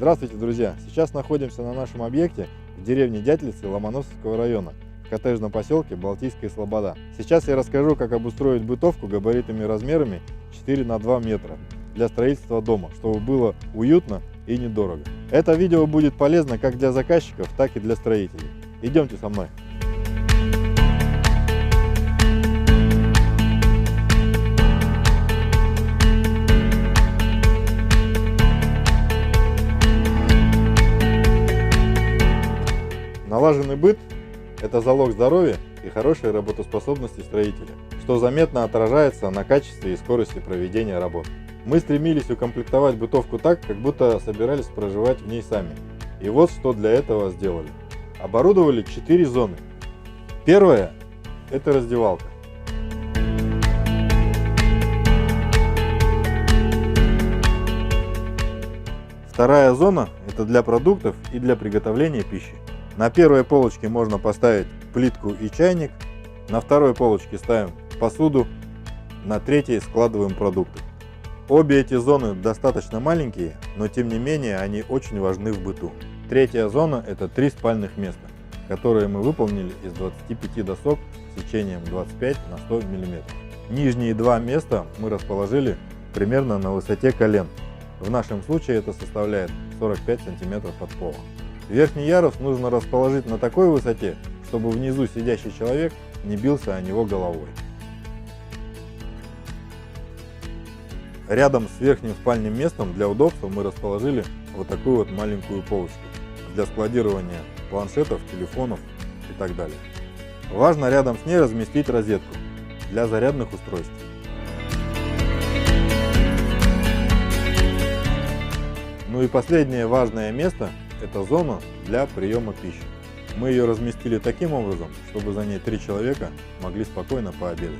Здравствуйте, друзья! Сейчас находимся на нашем объекте в деревне Дятлицы Ломоносовского района, в коттеджном поселке Балтийская Слобода. Сейчас я расскажу, как обустроить бытовку габаритами и размерами 4 на 2 метра для строительства дома, чтобы было уютно и недорого. Это видео будет полезно как для заказчиков, так и для строителей. Идемте со мной. Налаженный быт – это залог здоровья и хорошей работоспособности строителя, что заметно отражается на качестве и скорости проведения работ. Мы стремились укомплектовать бытовку так, как будто собирались проживать в ней сами. И вот что для этого сделали. Оборудовали 4 зоны. Первая – это раздевалка. Вторая зона – это для продуктов и для приготовления пищи. На первой полочке можно поставить плитку и чайник, на второй полочке ставим посуду, на третьей складываем продукты. Обе эти зоны достаточно маленькие, но тем не менее они очень важны в быту. Третья зона – это 3 спальных места, которые мы выполнили из 25 досок сечением 25 на 100 мм. Нижние 2 места мы расположили примерно на высоте колен. В нашем случае это составляет 45 см от пола. Верхний ярус нужно расположить на такой высоте, чтобы внизу сидящий человек не бился о него головой. Рядом с верхним спальным местом для удобства мы расположили вот такую вот маленькую полочку для складирования планшетов, телефонов и так далее. Важно рядом с ней разместить розетку для зарядных устройств. Ну и последнее важное место – это зона для приема пищи. Мы ее разместили таким образом, чтобы за ней 3 человека могли спокойно пообедать.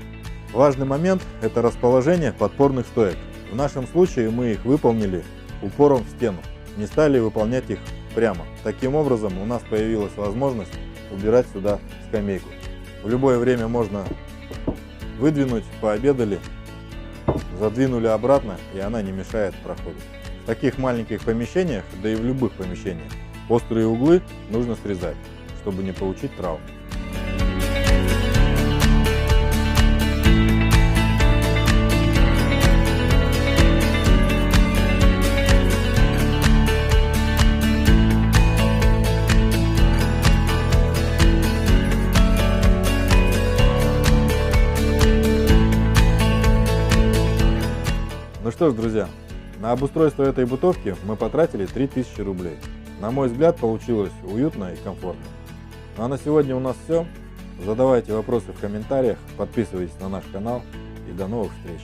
Важный момент – это расположение подпорных стоек. В нашем случае мы их выполнили упором в стену, не стали выполнять их прямо. Таким образом у нас появилась возможность убирать сюда скамейку. В любое время можно выдвинуть, пообедали, задвинули обратно, и она не мешает проходу. В таких маленьких помещениях, да и в любых помещениях, острые углы нужно срезать, чтобы не получить травм. Ну что ж, друзья, на обустройство этой бытовки мы потратили 3000 рублей. На мой взгляд, получилось уютно и комфортно. Ну а на сегодня у нас все. Задавайте вопросы в комментариях, подписывайтесь на наш канал и до новых встреч.